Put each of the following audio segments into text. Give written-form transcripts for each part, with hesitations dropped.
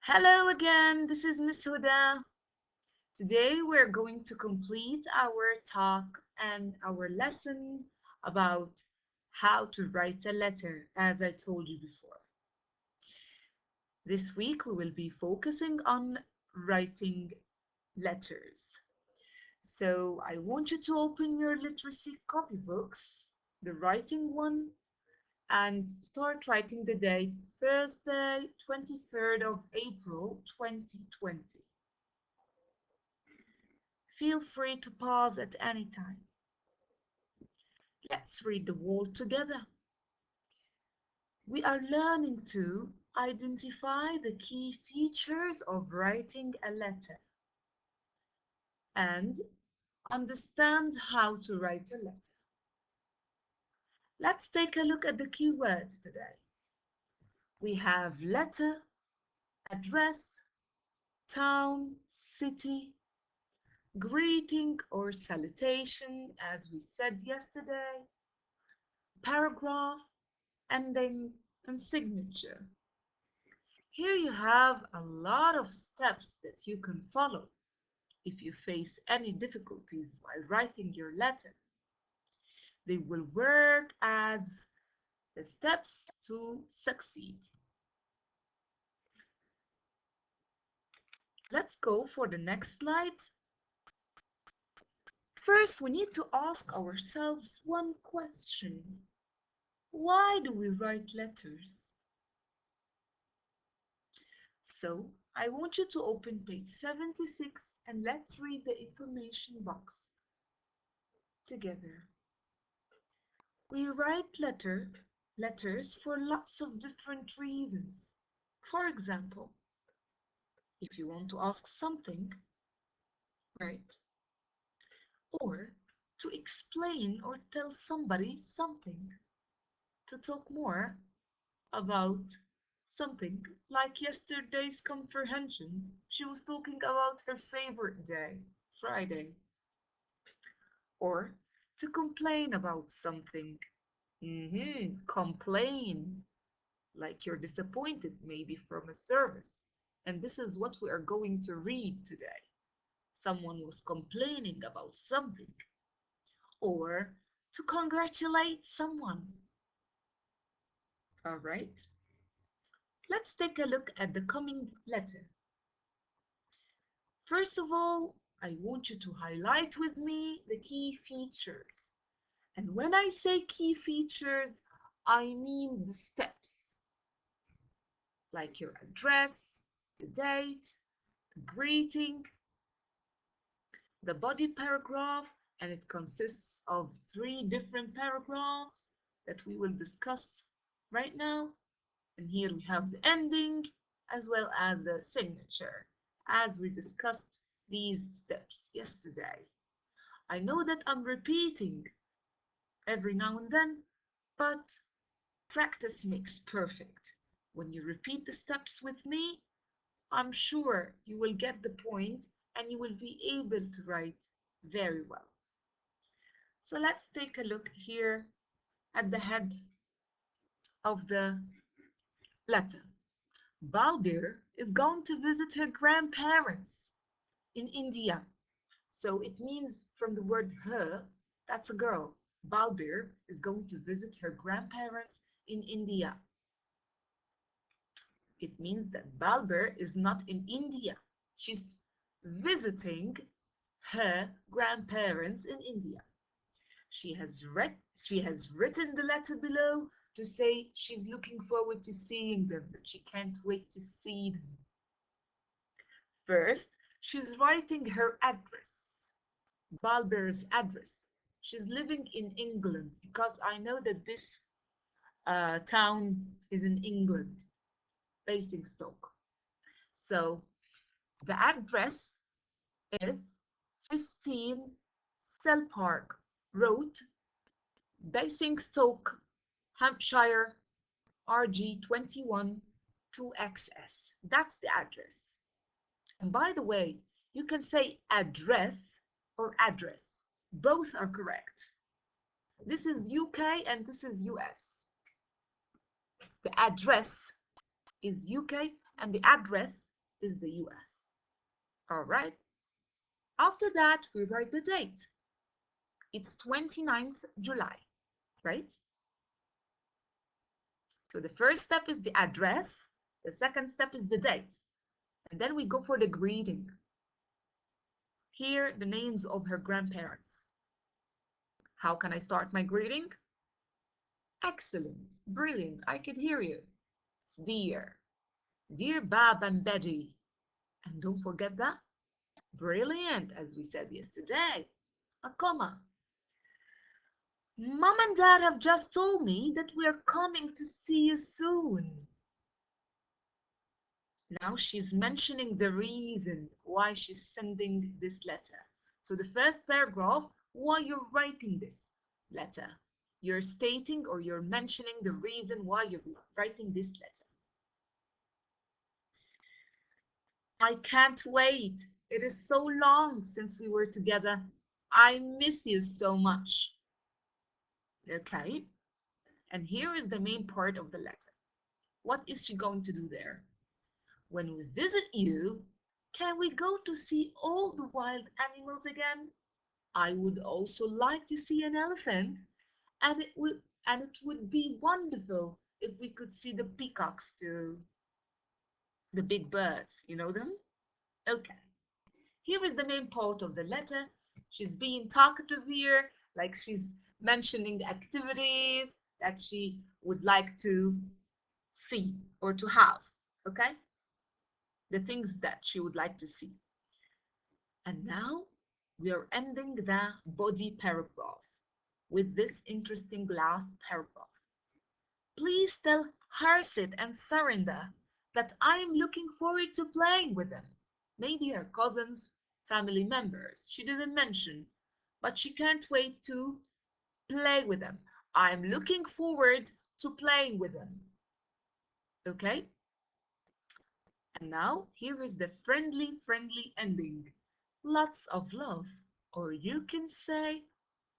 Hello again, this is Miss Huda. Today we're going to complete our talk and our lesson about how to write a letter, as I told you before. This week we will be focusing on writing letters. So I want you to open your literacy copybooks, the writing one, and start writing the date Thursday, 23rd of April 2020. Feel free to pause at any time. Let's read the word together. We are learning to identify the key features of writing a letter and understand how to write a letter. Let's take a look at the key words today. We have letter, address, town, city, greeting or salutation, as we said yesterday, paragraph, ending, and signature. Here you have a lot of steps that you can follow if you face any difficulties while writing your letter. They will work as the steps to succeed. Let's go for the next slide. First, we need to ask ourselves one question. Why do we write letters? So, I want you to open page 76 and let's read the information box together. We write letters for lots of different reasons. For example, if you want to ask something, right? Or to explain or tell somebody something, to talk more about something, like yesterday's comprehension. She was talking about her favorite day, Friday. Or to complain about something. Complain, like you're disappointed maybe from a service. And this is what we are going to read today. Someone was complaining about something. Or to congratulate someone. All right. Let's take a look at the coming letter. First of all, I want you to highlight with me the key features. And when I say key features, I mean the steps, like your address, the date, the greeting, the body paragraph, and it consists of 3 different paragraphs that we will discuss right now. And here we have the ending as well as the signature, as we discussed these steps yesterday. I know that I'm repeating every now and then, but practice makes perfect. When you repeat the steps with me, I'm sure you will get the point and you will be able to write very well. So let's take a look here at the head of the letter. Balbir is going to visit her grandparents in India. So it means from the word her, that's a girl. Balbir is going to visit her grandparents in India. It means that Balbir is not in India. She's visiting her grandparents in India. She has written the letter below to say she's looking forward to seeing them, that she can't wait to see them. First, she's writing her address, Balbir's address. She's living in England because I know that this town is in England, Basingstoke. So the address is 15 Sell Park Road, Basingstoke, Hampshire, RG21 2XS. That's the address. And by the way, you can say address or address. Both are correct. This is UK and this is US. The address is UK and the address is the US. All right. After that, we write the date. It's 29th July, right? So the first step is the address. The second step is the date. And then we go for the greeting. Here, the names of her grandparents. How can I start my greeting? Excellent, brilliant, I can hear you. It's dear Bob and Betty. And don't forget that. Brilliant, as we said yesterday. A comma. Mom and Dad have just told me that we are coming to see you soon. Now she's mentioning the reason why she's sending this letter. So the first paragraph, why you're writing this letter. You're stating or you're mentioning the reason why you're writing this letter. I can't wait. It is so long since we were together. I miss you so much. Okay. And here is the main part of the letter. What is she going to do there? When we visit you, can we go to see all the wild animals again? I would also like to see an elephant, and it would be wonderful if we could see the peacocks too. The big birds, you know them? Okay. Here is the main part of the letter. She's being talkative here, like she's mentioning the activities that she would like to see or to have, okay? The things that she would like to see. And now we are ending the body paragraph with this interesting last paragraph. Please tell Harsit and Sarinda that I am looking forward to playing with them. Maybe her cousins, family members. She didn't mention, but she can't wait to play with them. I'm looking forward to playing with them. Okay? And now here is the friendly ending. Lots of love. Or you can say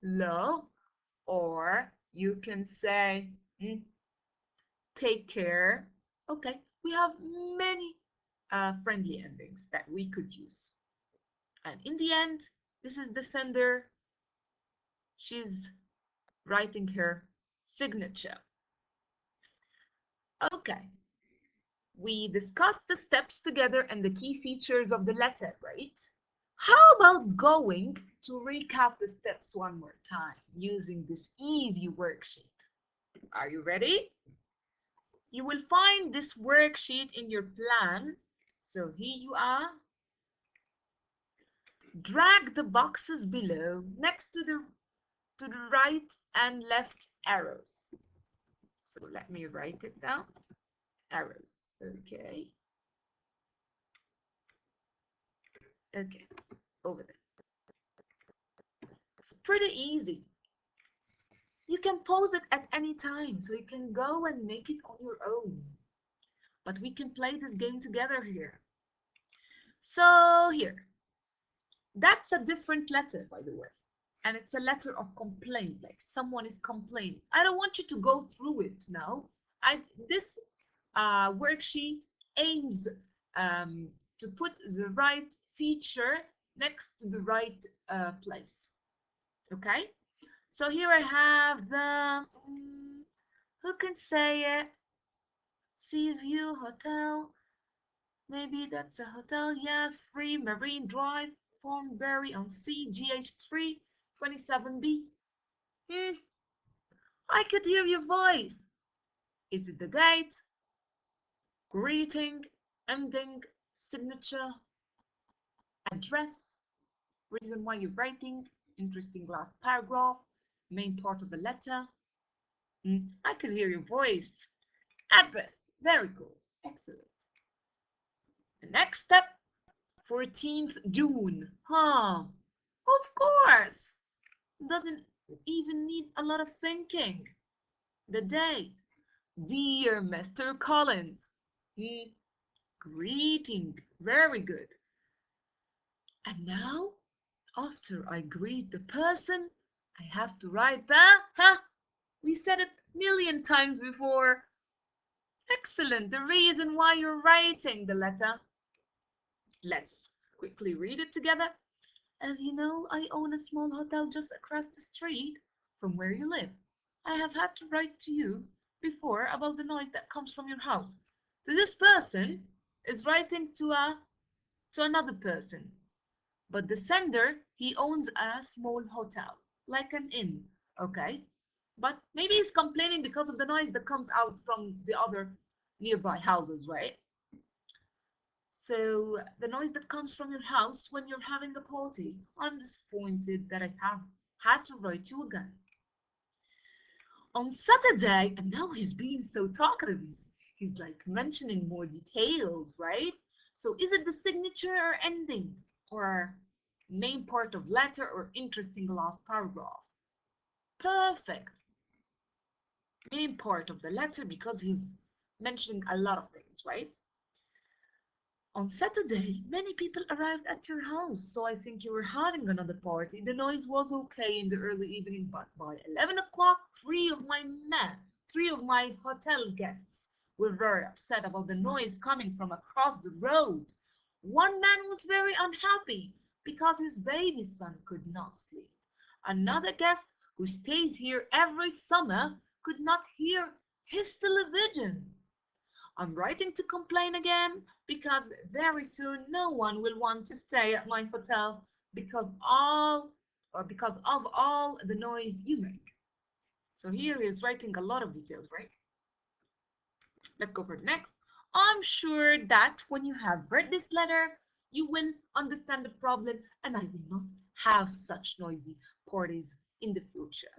love, or you can say take care. Okay, we have many friendly endings that we could use. And in the end, this is the sender. She's writing her signature. Okay, we discussed the steps together and the key features of the letter, right? How about going to recap the steps one more time using this easy worksheet? Are you ready? You will find this worksheet in your plan. So here you are. Drag the boxes below next to the right and left arrows. So let me write it down. Arrows. Okay. Okay. Over there. It's pretty easy. You can pause it at any time, so you can go and make it on your own. But we can play this game together here. So here. That's a different letter, by the way. And it's a letter of complaint, like someone is complaining. I don't want you to go through it now. This worksheet aims to put the right feature next to the right place. Okay? So here I have the, who can say it? Sea View Hotel. Maybe that's a hotel. Yeah, 3 Marine Drive, Thornbury on Sea, GH3, 27B. I could hear your voice. Is it the date? Greeting, ending, signature, address, reason why you're writing, interesting last paragraph, main part of the letter. I could hear your voice. Address, very cool, excellent. The next step, 14th June. Of course. Doesn't even need a lot of thinking. The date. Dear Mr. Collins. Greeting. Very good. And now, after I greet the person, I have to write the, we said it a million times before. Excellent. The reason why you're writing the letter. Let's quickly read it together. As you know, I own a small hotel just across the street from where you live. I have had to write to you before about the noise that comes from your house. So this person is writing to another person, but the sender, he owns a small hotel, like an inn, okay? But maybe he's complaining because of the noise that comes out from the other nearby houses, right? So the noise that comes from your house when you're having a party. I'm disappointed that I have had to write you again. On Saturday, and now he's being so talkative. He's like mentioning more details, right? So is it the signature or ending? Or main part of letter or interesting last paragraph? Perfect. Main part of the letter because he's mentioning a lot of things, right? On Saturday, many people arrived at your house, so I think you were having another party. The noise was okay in the early evening, but by 11 o'clock, three of my hotel guests were very upset about the noise coming from across the road. One man was very unhappy because his baby son could not sleep. Another guest who stays here every summer could not hear his television. I'm writing to complain again because very soon no one will want to stay at my hotel because of all the noise you make. So here he is writing a lot of details, right? Let's go for the next. I'm sure that when you have read this letter, you will understand the problem and I will not have such noisy parties in the future.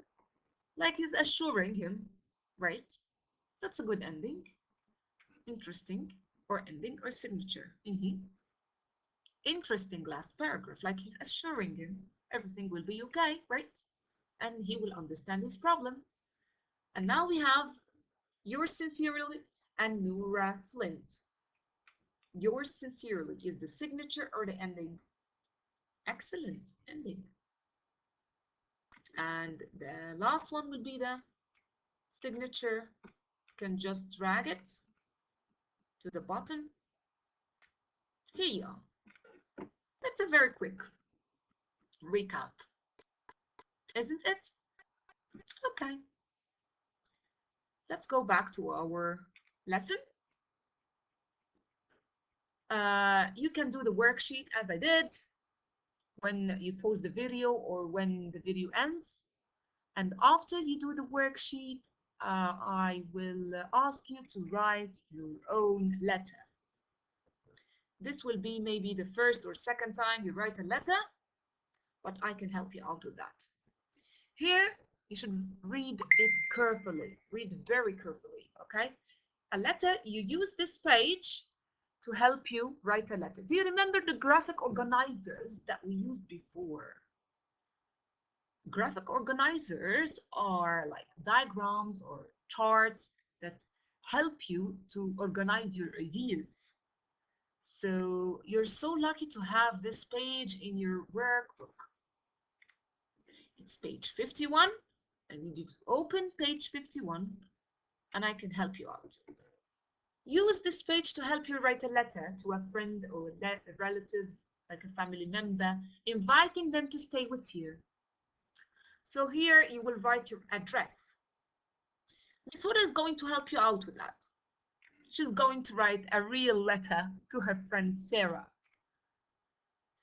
Like he's assuring him, right? That's a good ending. Interesting, or ending, or signature. Interesting last paragraph, like he's assuring him everything will be okay, right? And he will understand his problem. And now we have yours sincerely and Noura Flint. Yours sincerely is the signature or the ending. Excellent ending. And the last one would be the signature. You can just drag it to the bottom. Here you are. That's a very quick recap, isn't it? Okay, let's go back to our lesson. You can do the worksheet as I did when you pause the video or when the video ends. And after you do the worksheet, I will ask you to write your own letter. This will be maybe the first or second time you write a letter, but I can help you out with that. Here, you should read it carefully. Read very carefully, okay? A letter, you use this page to help you write a letter. Do you remember the graphic organizers that we used before? Graphic organizers are like diagrams or charts that help you to organize your ideas. So you're so lucky to have this page in your workbook. It's page 51. I need you to open page 51 and I can help you out. Use this page to help you write a letter to a friend or a relative, like a family member, inviting them to stay with you. So here you will write your address. Miss Huda is going to help you out with that. She's going to write a real letter to her friend Sarah.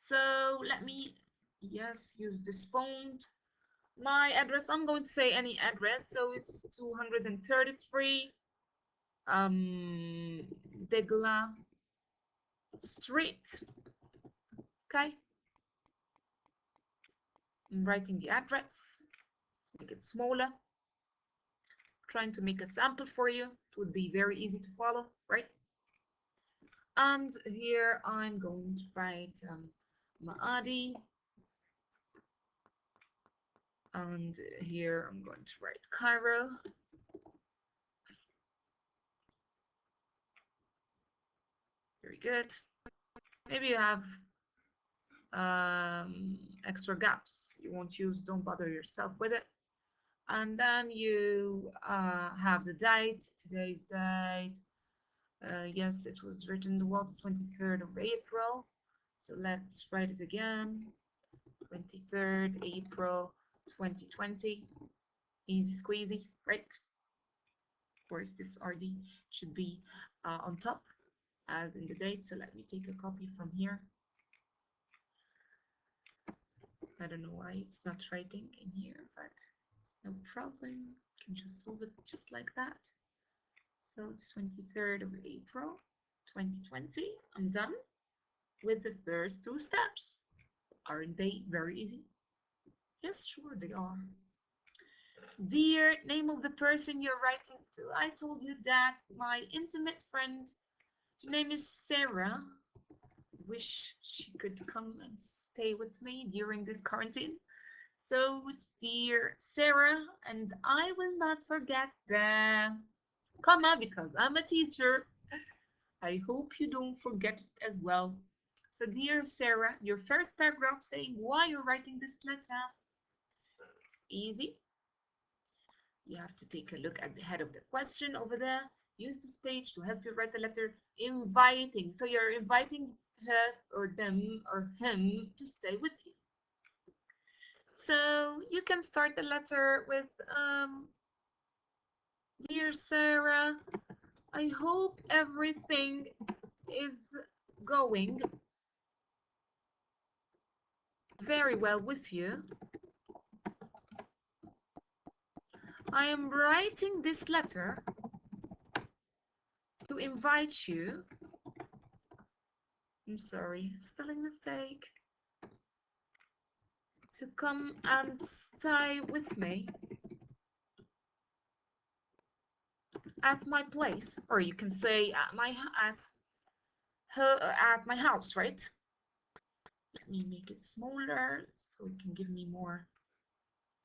So let me, yes, use this font. My address, I'm going to say any address, so it's 233 Degla Street. Okay, I'm writing the address. Let's make it smaller. Trying to make a sample for you. It would be very easy to follow, right? And here I'm going to write Maadi. And here I'm going to write Cairo. Very good. Maybe you have extra gaps you won't use, don't bother yourself with it. And then you have the date, today's date. Yes, it was written the 23rd of April. So let's write it again. 23rd April 2020. Easy squeezy, right? Of course, this RD should be on top as in the date. So let me take a copy from here. I don't know why it's not writing in here, but it's no problem. You can just solve it just like that. So it's 23rd of April 2020. I'm done with the first two steps. Aren't they very easy? Yes, sure they are. Dear, name of the person you're writing to. I told you that my intimate friend, her name is Sarah. Wish she could come and stay with me during this quarantine. So it's dear Sarah, and I will not forget the comma because I'm a teacher. I hope you don't forget it as well. So dear Sarah, your first paragraph saying why you're writing this letter. It's easy. You have to take a look at the head of the question over there. Use this page to help you write the letter inviting. So you're inviting her or them or him to stay with you. So you can start the letter with, Dear Sarah, I hope everything is going very well with you. I am writing this letter to invite you. I'm sorry, spelling mistake. To come and stay with me at my place, or you can say at my house, right? Let me make it smaller so it can give me more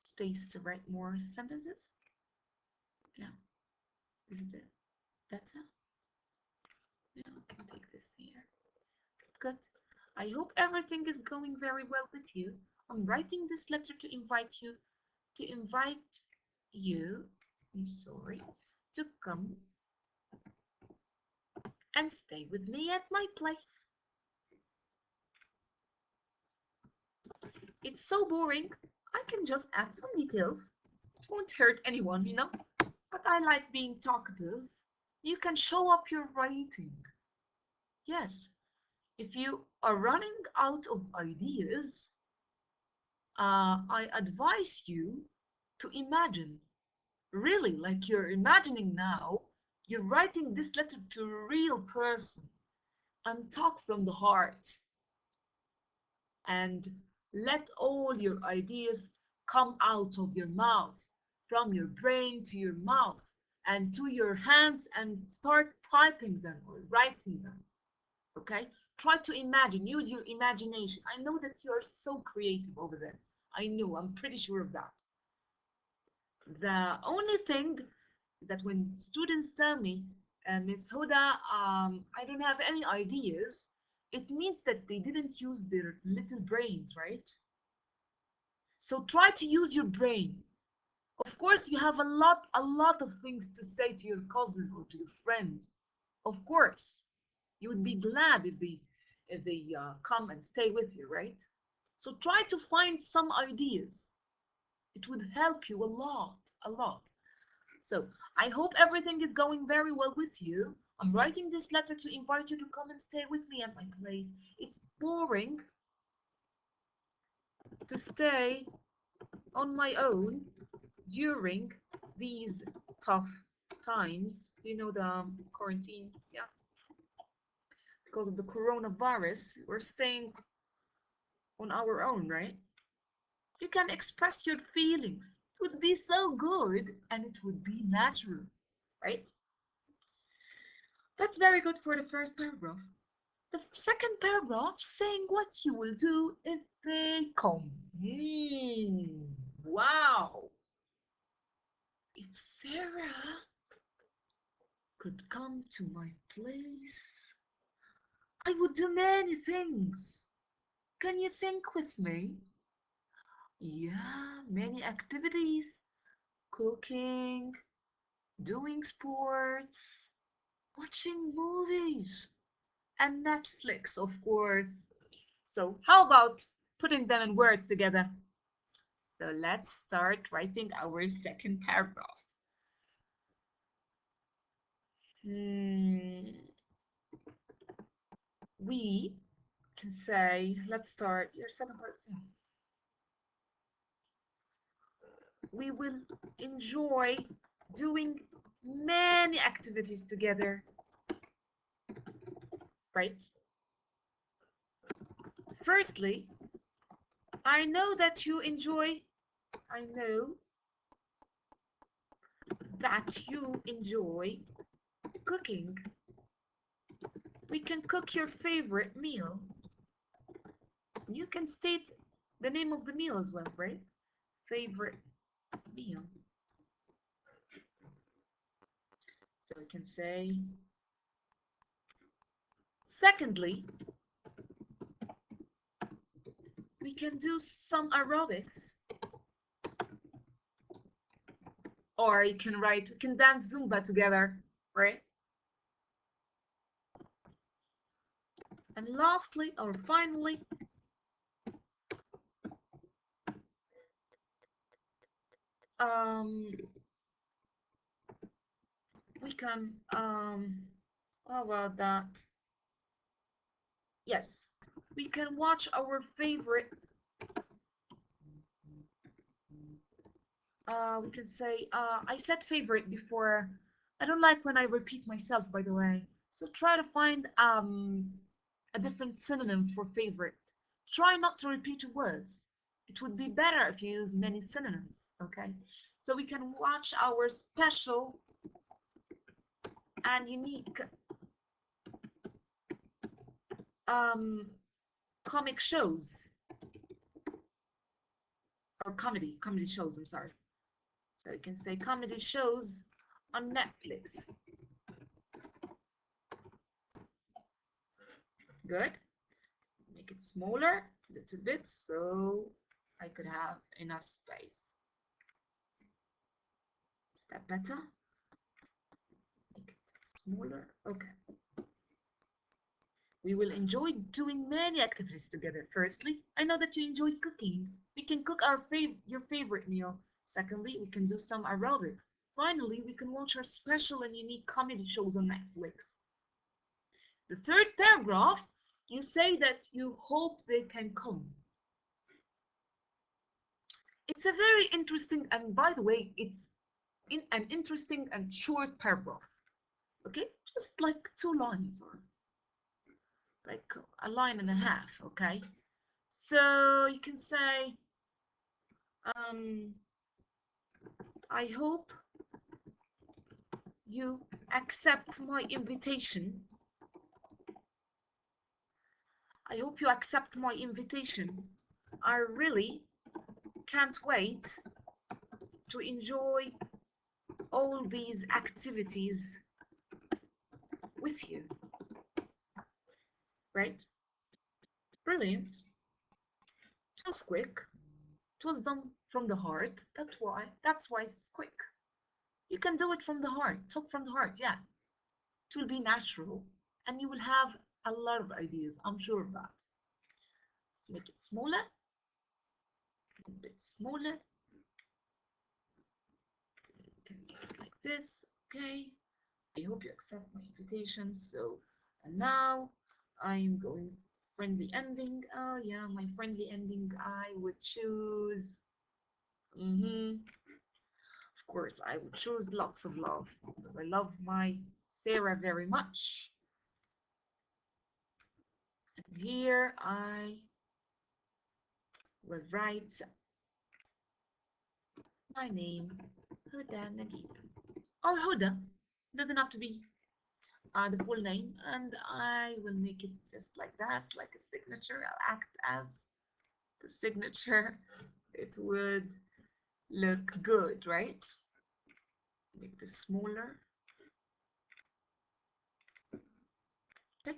space to write more sentences. Now, is it better? Yeah, I can take this here. Good. I hope everything is going very well with you. I'm writing this letter to invite you, I'm sorry, to come and stay with me at my place. It's so boring. I can just add some details. It won't hurt anyone, you know? But I like being talkative. You can show up your writing. Yes, if you are running out of ideas, I advise you to imagine. Really, like you're imagining now, you're writing this letter to a real person and talk from the heart. And let all your ideas come out of your mouth, from your brain to your mouth and to your hands, and start typing them or writing them. Okay? Try to imagine, use your imagination. I know that you're so creative over there. I know, I'm pretty sure of that. The only thing is that when students tell me, Miss Huda, I don't have any ideas, it means that they didn't use their little brains, right? So try to use your brain. Of course, you have a lot of things to say to your cousin or to your friend. Of course, you would be glad if they come and stay with you, right? So try to find some ideas. It would help you a lot, a lot. So I hope everything is going very well with you. I'm writing this letter to invite you to come and stay with me at my place. It's boring to stay on my own during these tough times. Do you know the quarantine? Yeah, because of the coronavirus, we're staying on our own, right? You can express your feelings. It would be so good and it would be natural, right? That's very good for the first paragraph. The second paragraph saying what you will do if they come. Wow. If Sarah could come to my place, I would do many things. Can you think with me? Yeah, many activities. Cooking, doing sports, watching movies, and Netflix, of course. So how about putting them in words together? So let's start writing our second paragraph. We can say, let's start your second part. We will enjoy doing many activities together, right? Firstly, I know that you enjoy cooking. We can cook your favorite meal. You can state the name of the meal as well, right? Favorite meal. So we can say, secondly, we can do some aerobics. Or you can write, we can dance Zumba together, right? And lastly, or finally, we can, how about that? Yes, we can watch our favorite, we can say, I said favorite before. I don't like when I repeat myself, by the way. So try to find a different synonym for favorite. Try not to repeat words. It would be better if you use many synonyms, okay? So we can watch our special and unique comic shows or comedy shows, I'm sorry. So you can say comedy shows on Netflix. Good. Make it smaller a little bit so I could have enough space. Is that better? Make it smaller. Okay. We will enjoy doing many activities together. Firstly, I know that you enjoy cooking. We can cook your favorite meal. Secondly, we can do some aerobics. Finally, we can watch our special and unique comedy shows on Netflix. The third paragraph, you say that you hope they can come. It's a very interesting, and by the way, it's in an interesting and short paragraph. Okay, just like 2 lines or like a line and a half. Okay, so you can say, I hope you accept my invitation. I hope you accept my invitation. I really can't wait to enjoy all these activities with you. Right? Brilliant. It was quick. It was done from the heart. That's why it's quick. You can do it from the heart. Talk from the heart. Yeah. It will be natural. And you will have a lot of ideas. I'm sure of that. Let's make it smaller. A bit smaller. You can make it like this. Okay. I hope you accept my invitation. So, and now I'm going friendly ending. Oh yeah, my friendly ending. I would choose. Of course, I would choose lots of love because I love my Sarah very much. And here I will write my name, Huda Naguib. Or Huda, doesn't have to be the full name, and I will make it just like that, like a signature. I'll act as the signature. It would look good, right? Make this smaller. Okay.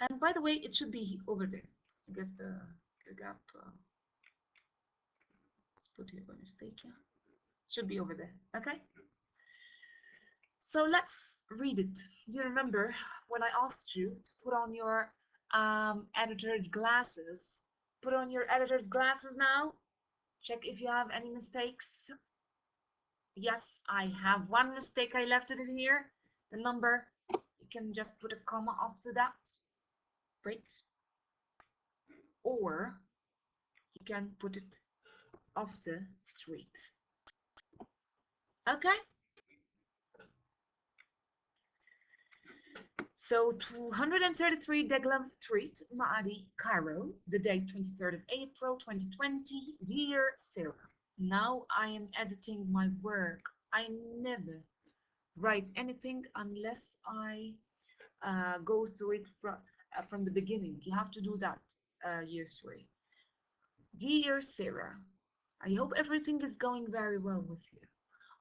And by the way, it should be over there. I guess the gap. Let's put it by mistake here. Should be over there. Okay. So let's read it. Do you remember when I asked you to put on your editor's glasses? Put on your editor's glasses now. Check if you have any mistakes. Yes, I have one mistake. I left it in here. The number, you can just put a comma after that. Great. Or you can put it after street. Okay? So 233 Deglam Street, Maadi, Cairo, the date 23rd of April 2020. Dear Sarah, now I am editing my work. I never write anything unless I go through it from the beginning. You have to do that, year 3. Dear Sarah, I hope everything is going very well with you.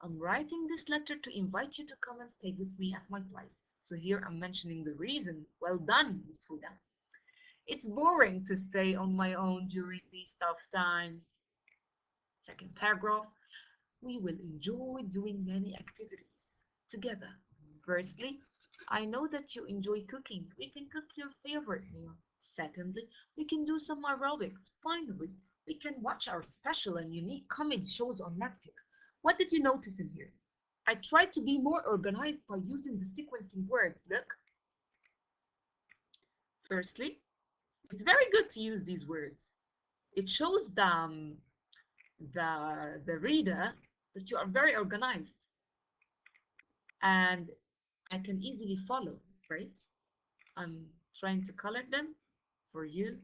I'm writing this letter to invite you to come and stay with me at my place. So here I'm mentioning the reason. Well done, Miss Huda. It's boring to stay on my own during these tough times. Second paragraph. We will enjoy doing many activities together. Firstly, I know that you enjoy cooking. We can cook your favorite meal. Secondly, we can do some aerobics. Finally, we can watch our special and unique comedy shows on Netflix. What did you notice in here? I tried to be more organized by using the sequencing words. Look. Firstly, it's very good to use these words. It shows the reader that you are very organized and I can easily follow, right? I'm trying to color them for you.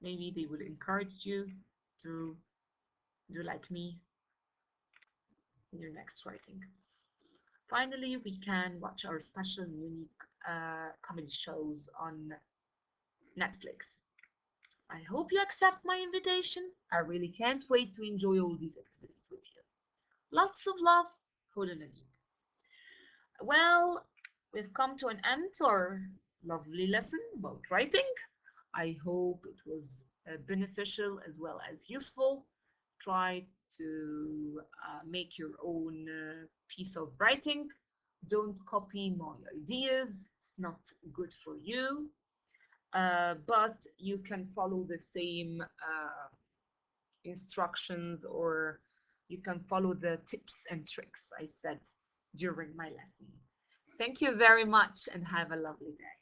Maybe they will encourage you to do like me in your next writing. Finally, we can watch our special and unique comedy shows on Netflix. I hope you accept my invitation. I really can't wait to enjoy all these activities with you. Lots of love, Huda Nadim. Well, we've come to an end to our lovely lesson about writing. I hope it was beneficial as well as useful. Try to make your own piece of writing. Don't copy my ideas. It's not good for you. But you can follow the same instructions or you can follow the tips and tricks I said during my lesson. Thank you very much and have a lovely day.